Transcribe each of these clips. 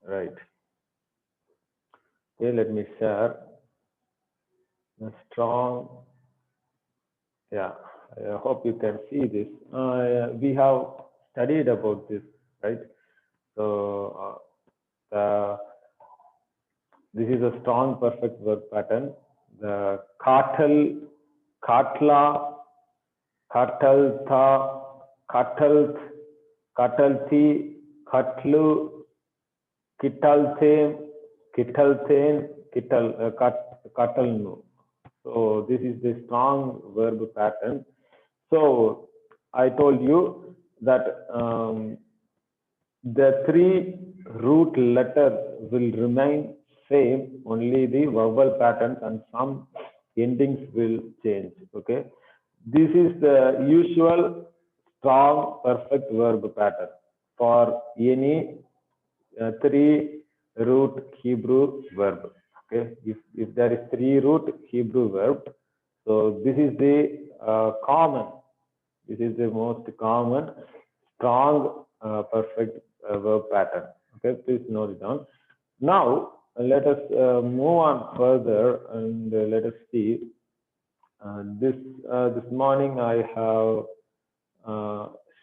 Right. Okay, let me share a strong. Yeah, I hope you can see this. We have studied about this, right? So this is a strong perfect verb pattern. The katal, katla, kataltha, katalth, katalthi, katlu, kitalthem, kitalthen, katalnu. So this is the strong verb pattern. So I told you that the three root letters will remain same, only the vowel patterns and some endings will change. Okay, this is the usual strong perfect verb pattern for any three root Hebrew verb. Okay, if there is three root Hebrew verb, so this is the common. This is the most common strong perfect verb pattern. Okay, please note it down. Now let us move on further and let us see. This morning I have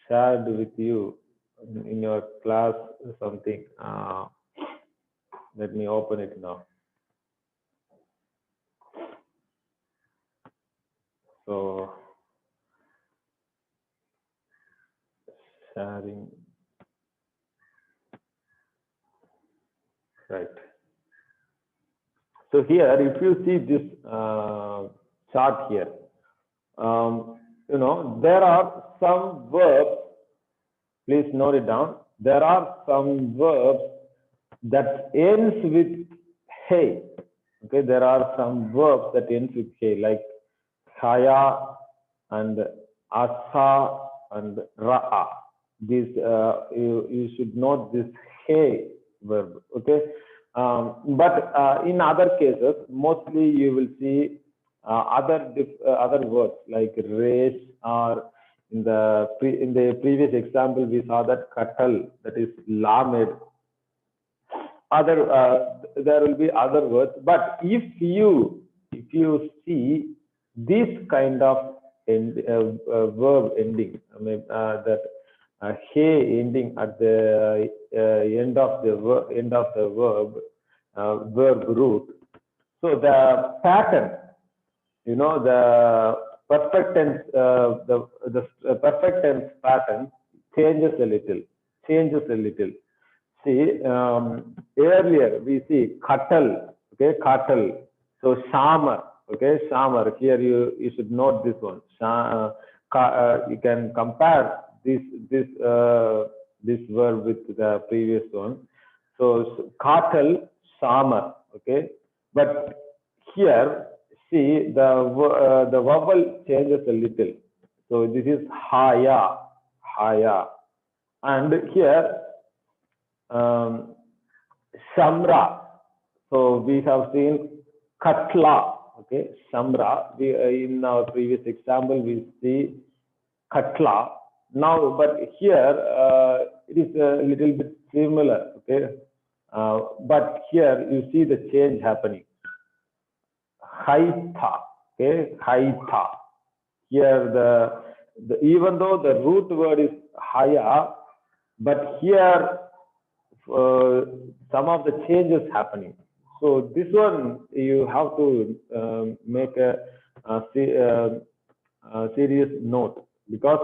shared with you in your class something. Let me open it now. So sharing, right. So here, if you see this chart here, there are some verbs. Please note it down. There are some verbs that ends with hey. Okay, there are some verbs that ends with hey, like haya and asa and ra'a. These you should note this hey verb. Okay, but in other cases, mostly you will see other words like race, or in the previous example we saw that katal, that is lamed. There will be other words, but if you see this kind of verb ending, I mean that hey ending at the end of the verb root, so the pattern, the perfect tense, the perfect tense pattern changes a little. See, earlier we see katal, okay, katal. So shamar, okay, shamar. Here you should note this one. You can compare this verb with the previous one. So katal, shamar, okay. But here, see the vowel changes a little. So this is haya, and here Shamra. So we have seen Katla. Okay, Shamra. In our previous example, we see Katla. Now, but here it is a little bit similar. Okay, but here you see the change happening. Haitha. Okay, Haitha. Here the even though the root word is Haya, but here some of the changes happening. So this one you have to make a serious note, because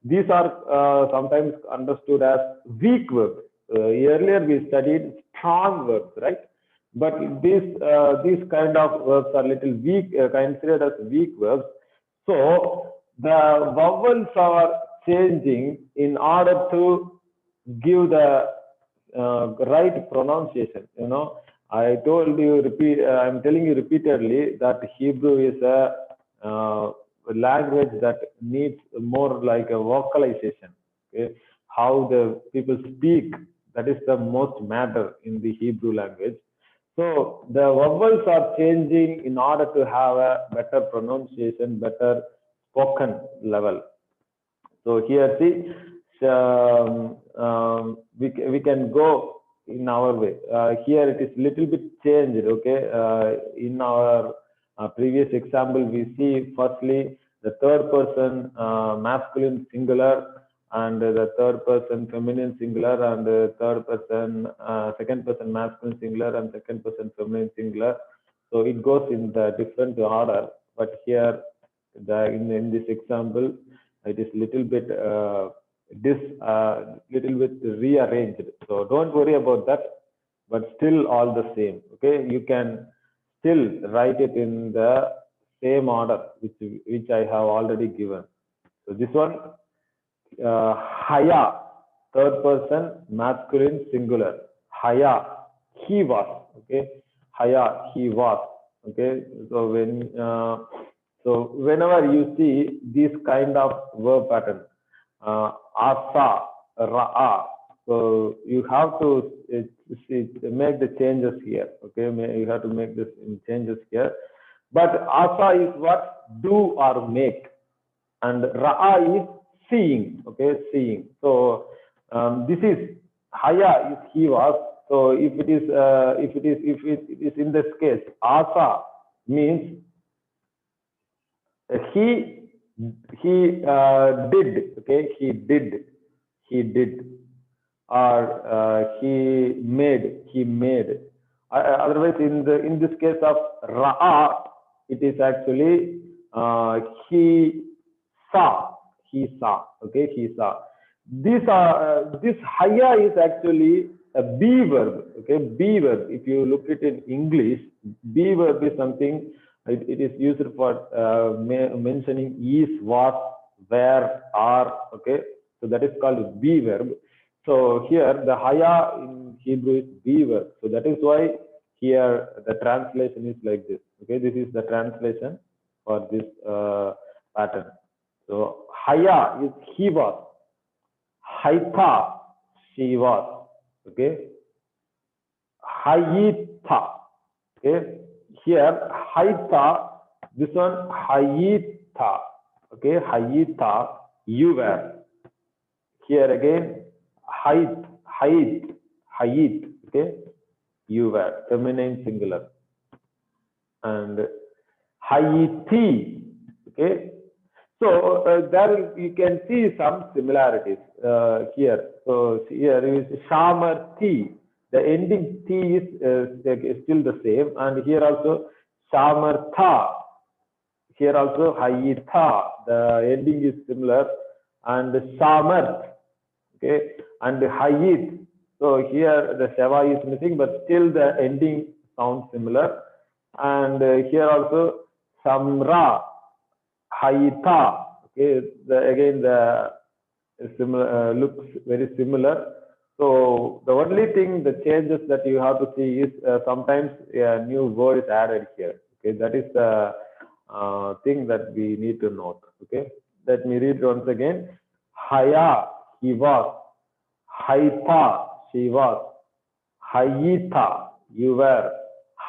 these are sometimes understood as weak verbs. Earlier we studied strong verbs, right? But these kind of verbs are little weak, considered as weak verbs. So the vowels are changing in order to give the right pronunciation. I told you, I'm telling you repeatedly that Hebrew is a language that needs more like a vocalization. Okay? How the people speak, that is the most matter in the Hebrew language. So the vowels are changing in order to have a better pronunciation, better spoken level. So here, see, we can go in our way. Here it is little bit changed. Okay, in our previous example, we see firstly the third person masculine singular and the third person feminine singular and the third person second person masculine singular and second person feminine singular. So it goes in the different order. But here, in this example, it is little bit little bit rearranged. So don't worry about that. But still all the same. Okay, you can still write it in the same order which I have already given. So this one, haya, third person masculine singular. Haya, he was. Okay, haya, he was. Okay, so whenever you see this kind of verb pattern, asa, ra'a, so you have to make the changes here. Okay, you have to make this changes here. But asa is what? Do or make, and ra'a is seeing. Okay, seeing. So this is haya is he was. So if it is in this case, asa means he did. Okay, he did, or he made. Otherwise, in this case of ra'a, it is actually he saw. Okay, he saw. This haya is actually a be verb. Okay, be verb. If you look at it in English, be verb is something. It is used for mentioning is, was, where, are. Okay, so that is called be verb. So here the haya in Hebrew is be verb. So that is why here the translation is like this. Okay, this is the translation for this pattern. So haya is he was, haita she was. Okay, hayita. Okay, here haita, this one hayita. Okay, hayita, you were. Here again hayit. Okay, you were, feminine singular. And hayiti. Okay, so there you can see some similarities here. So here is shamarti. The ending t is still the same, and here also shamartha. Here also hayitha. The ending is similar, and shamarth. Okay, and hayit. So here the shava is missing, but still the ending sounds similar. And here also samra, hayita. Okay, again the similar looks very similar. So the only thing, the changes that you have to see is sometimes a new word is added here. Okay, that is the thing that we need to note. Okay, let me read once again. Haya, he was. Haita, she was. Hayita, you were.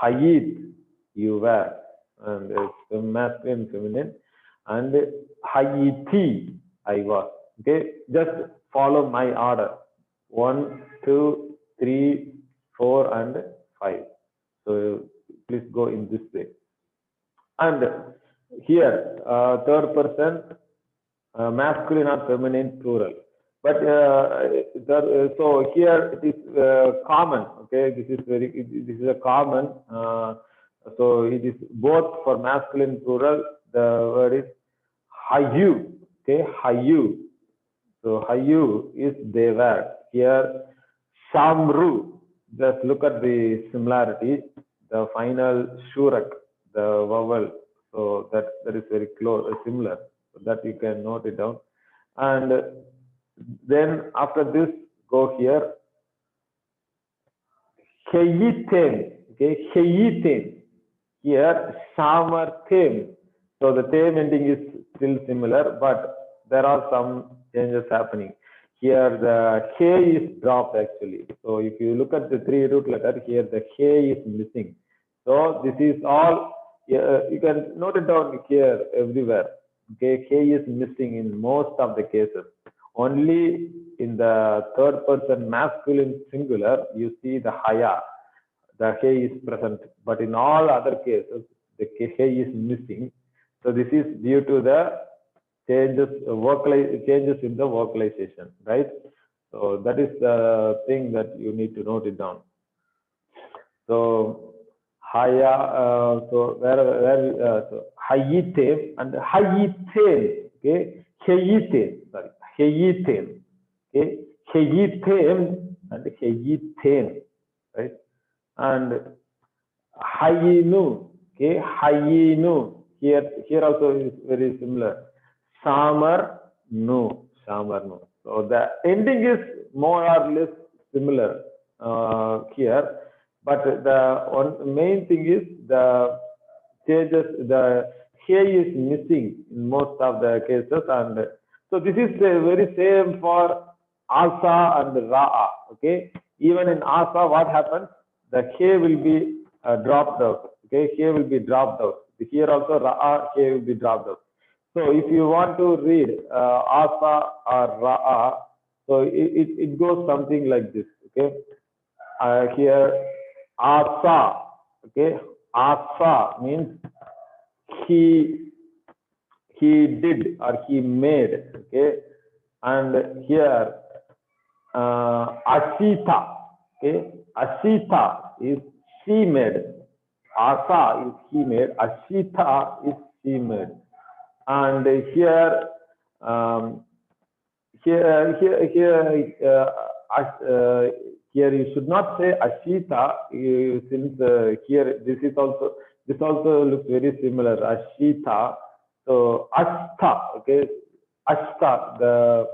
Hayit, you were. And it's masculine, feminine. And Hayiti, I was. Okay, just follow my order. 1, 2, 3, 4, and 5. So please go in this way. And here, third person, masculine or feminine, plural. But so here it is common. Okay, this is a common. So it is both for masculine plural. The word is hayu. Okay, hayu. So hayu is they were. Here shamru. Just look at the similarity. The final shurak, the vowel. So that is very close, similar. So that you can note it down. And then after this, go here. Heyitem. Okay, heyitem. Here samartem. So the tem ending is still similar, but there are some changes happening. Here the K is dropped actually. So if you look at the 3 root letter, here the K is missing. So this is all, you can note it down here everywhere. Okay, K is missing in most of the cases. Only in the third person masculine singular, you see the haya, the he is present. But in all other cases, the he is missing. So this is due to the changes in the vocalization, right? So that is the thing that you need to note it down. So haya, so so hayite and hayite, okay, hayite, sorry, hayite, okay, hayite and hayite, right? And hayinu, okay, hayinu. Here also is very similar. Samar no, Samar no. So the ending is more or less similar here, but the main thing is the changes. The he is missing in most of the cases, and so this is the very same for asa and ra'a. Okay, even in asa, what happens? The he will be dropped out. Okay, he will be dropped out. Here also ra'a, he will be dropped out. So if you want to read asa or ra'a, so it goes something like this. Okay, here asa. Okay, asa means he did or he made. Okay, and here asita. Okay, asita is she made. Asa is he made. Asita is she made. And here, here you should not say Ashita, since here this also looks very similar. Ashita, so Ashta, okay, Ashta. The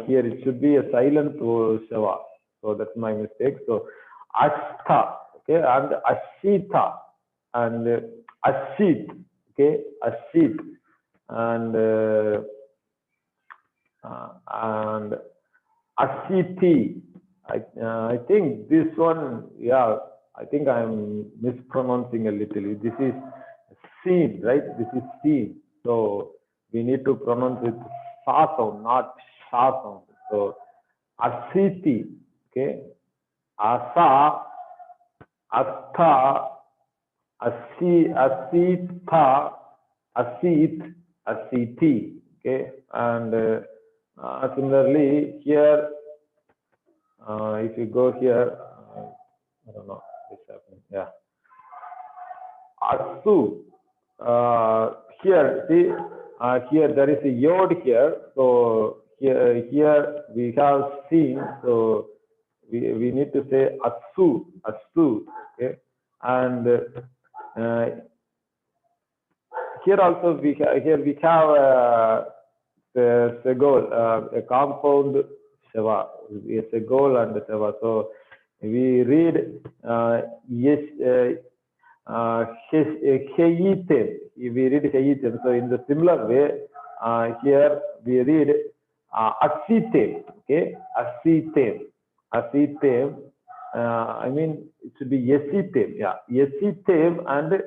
here it should be a silent shava. So that's my mistake. So Ashta, okay, and Ashita and Ashit, okay, Ashit. And Ashiti. I think this one, yeah, I think I'm mispronouncing a little. This is seen, right? This is seen. So we need to pronounce it sa sound, not sha sound. So Ashiti, okay, Asa, Astha, Asita, Asit, Asiti, okay, and similarly here, if you go here, I don't know what's happening. Yeah, Asu. Here, see, here there is a yod here. So here we have seen. So we need to say Asu, Asu, okay, and here also we have the segol, a compound seva, a segol and a seva. So we read yes, heyitem. We read heyitem. So in the similar way, here we read asitem. Okay, asitem, asitem. I mean it should be yesitem. Yeah, yesitem and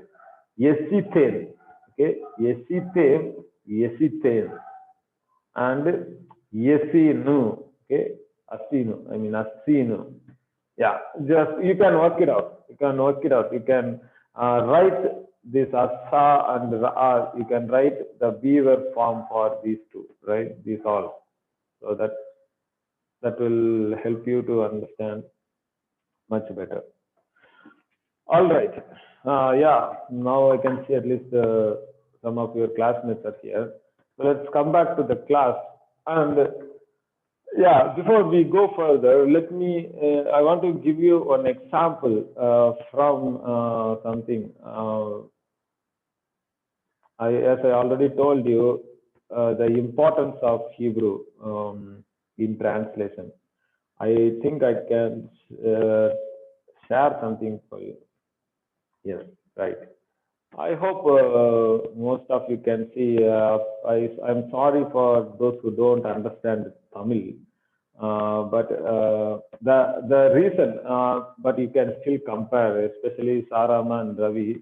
yesitem. Okay, yesitem, yesitem, and yesinu. Okay, asinu. I mean asinu. Yeah, just you can work it out. You can work it out. You can write this asa and ra'a. You can write the beaver form for these two, right? These all. So that will help you to understand much better. All right. Yeah, now I can see at least some of your classmates are here. So let's come back to the class. And yeah, before we go further, let me, I want to give you an example from something. As I already told you, the importance of Hebrew in translation. I think I can share something for you. Yes, right. I hope most of you can see. I'm sorry for those who don't understand Tamil, but the reason, but you can still compare, especially Sarama and Ravi.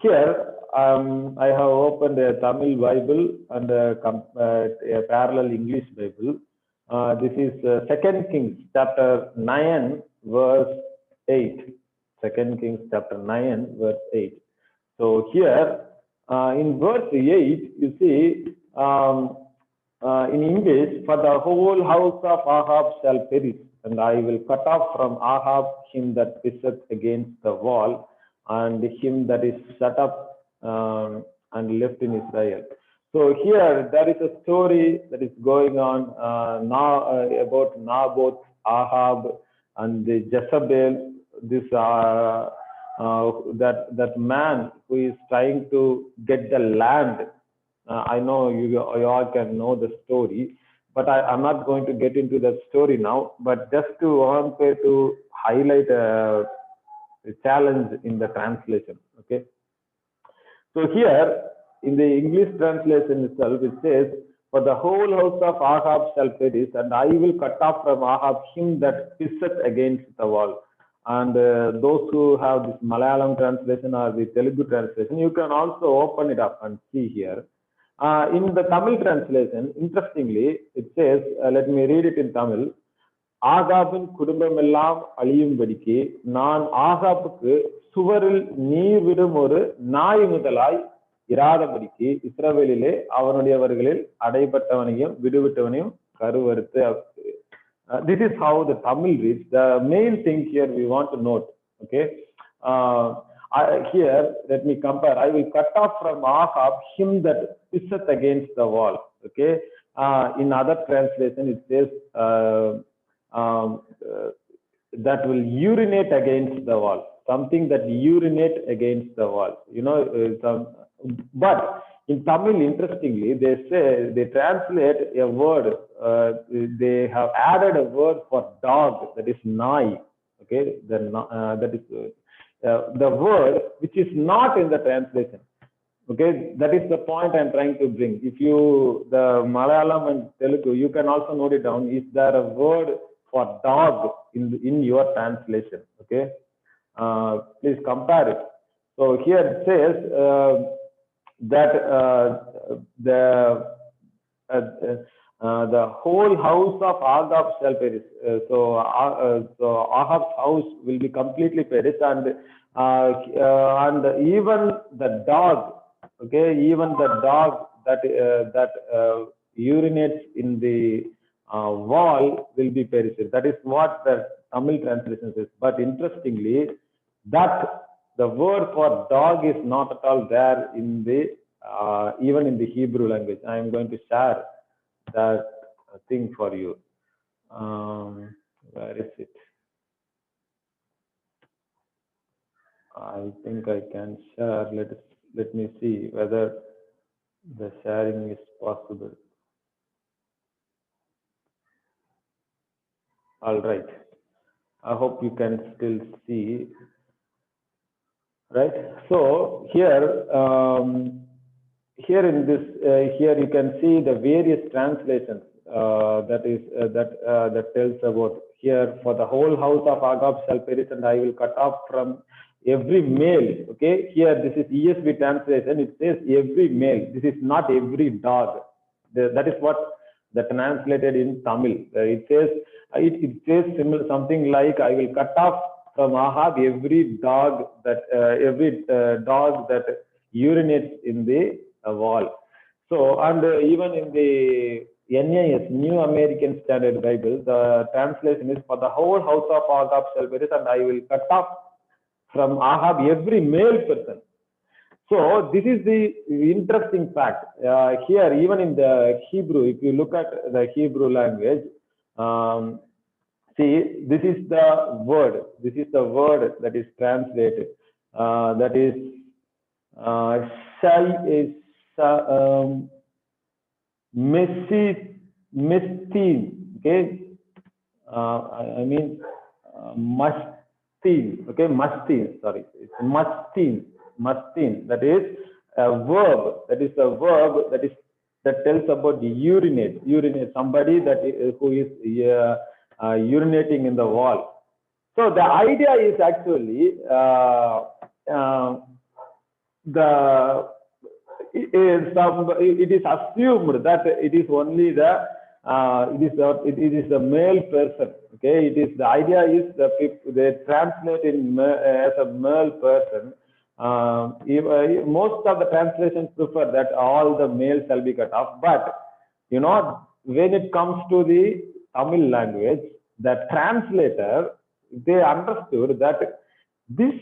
here I have opened a Tamil Bible and a parallel English Bible. This is 2 Kings chapter 9 verse 8. 2 Kings chapter 9 verse 8. So here in verse 8 you see in English, for the whole house of Ahab shall perish, and I will cut off from Ahab him that pisseth against the wall, and him that is shut up and left in Israel. So here there is a story that is going on now about Naboth, Ahab, and the Jezebel. This that man who is trying to get the land. I know you all can know the story, but I'm not going to get into the story now. But just to want to highlight a challenge in the translation. Okay. So here in the English translation itself, it says, "For the whole house of Ahab shall perish, and I will cut off from Ahab him that pisseth against the wall." And those who have this Malayalam translation or the Telugu translation, you can also open it up and see here. In the Tamil translation, interestingly, it says, let me read it in Tamil. ஆகாபின் குடும்பமெல்லாம் அழியும்படிக்கு நான் ஆகாப்புக்கு சுவரில் நீர் விடும் ஒரு நாய் முதலாய் இராதபடிக்கு இஸ்ரவேலிலே அவனுடையவர்களில் அடைபட்டவனையும் விடுவிட்டவனையும் கருவறுத்து. This is how the Tamil reads. The main thing here we want to note. Okay. Here, let me compare. I will cut off from Ahab him that pisseth against the wall. Okay. In other translation, it says that will urinate against the wall. Something that urinate against the wall. You know, but in Tamil, interestingly, they translate a word. They have added a word for dog, that is nai. Okay, that is. The word which is not in the translation. Okay, that is the point I'm trying to bring. If you, the Malayalam and Telugu, you can also note it down. Is there a word for dog in your translation? Okay, please compare it. So here it says that the whole house of Ahab shall perish. So Ahab's house will be completely perished, and even the dog, okay, even the dog that urinates in the wall will be perished. That is what the Tamil translation says. But interestingly, that the word for dog is not at all there in the even in the Hebrew language. I am going to share that thing for you. Where is it? I think I can share. Let me see whether the sharing is possible. All right. I hope you can still see. Right. So here, here in this, here you can see the various translations that tells about here, for the whole house of Ahab shall perish, and I will cut off from every male. Okay, here this is ESV translation. It says every male. This is not every dog. That is what the translated in Tamil. It says similar, something like, I will cut off from Ahab every dog that urinates in the wall. So, and even in the NAS, New American Standard Bible, the translation is, for the whole house of Ahab shall perish, and I will cut off from Ahab every male person. So this is the interesting fact. Here, even in the Hebrew, if you look at the Hebrew language, see, this is the word. This is the word that is translated. That is mestin. Okay, I mean mastin. Okay, mastin. Sorry, it's mastin. Mastin. That is a verb. That is a verb that tells about the urinate. Urinate. Somebody who is urinating in the wall. So the idea is actually the it is assumed that it is only the it is a male person. Okay, it is the idea is the people they translate in as a male person. Most of the translations prefer that all the males shall be cut off, but when it comes to the Tamil language, the translator they understood that this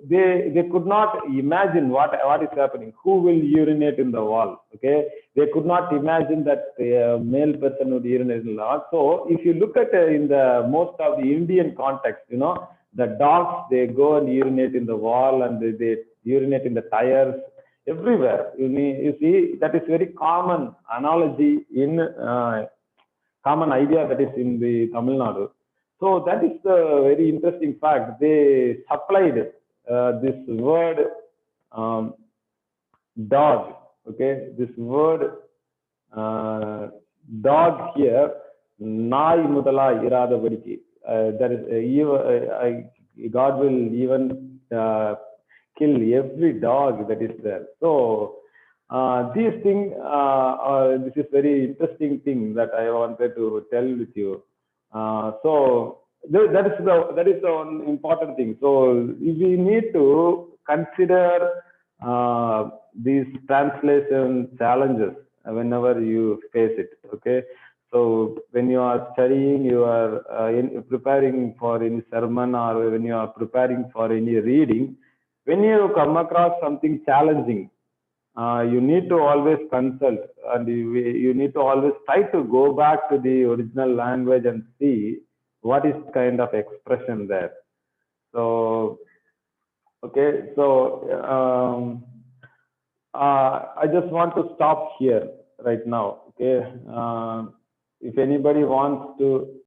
they could not imagine what is happening, who will urinate in the wall. Okay, they could not imagine that a male person would urinate in the wall. So if you look at in the most of the Indian context, the dogs they go and urinate in the wall, and they urinate in the tires everywhere. You see that is very common analogy in common idea that is in the Tamil Nadu. So that is the very interesting fact. They supplied this word um, dog. Okay, this word uh, dog here, nai mudala irada vadiki. That is God will even kill every dog that is there. So these things, this is very interesting thing that I wanted to tell with you. So that is the one important thing. So we need to consider these translation challenges whenever you face it. Okay, so when you are studying, you are preparing for any sermon, or when you are preparing for any reading, when you come across something challenging, you need to always consult, and you need to always try to go back to the original language and see what is kind of expression there. So okay, so I just want to stop here right now. Okay, if anybody wants to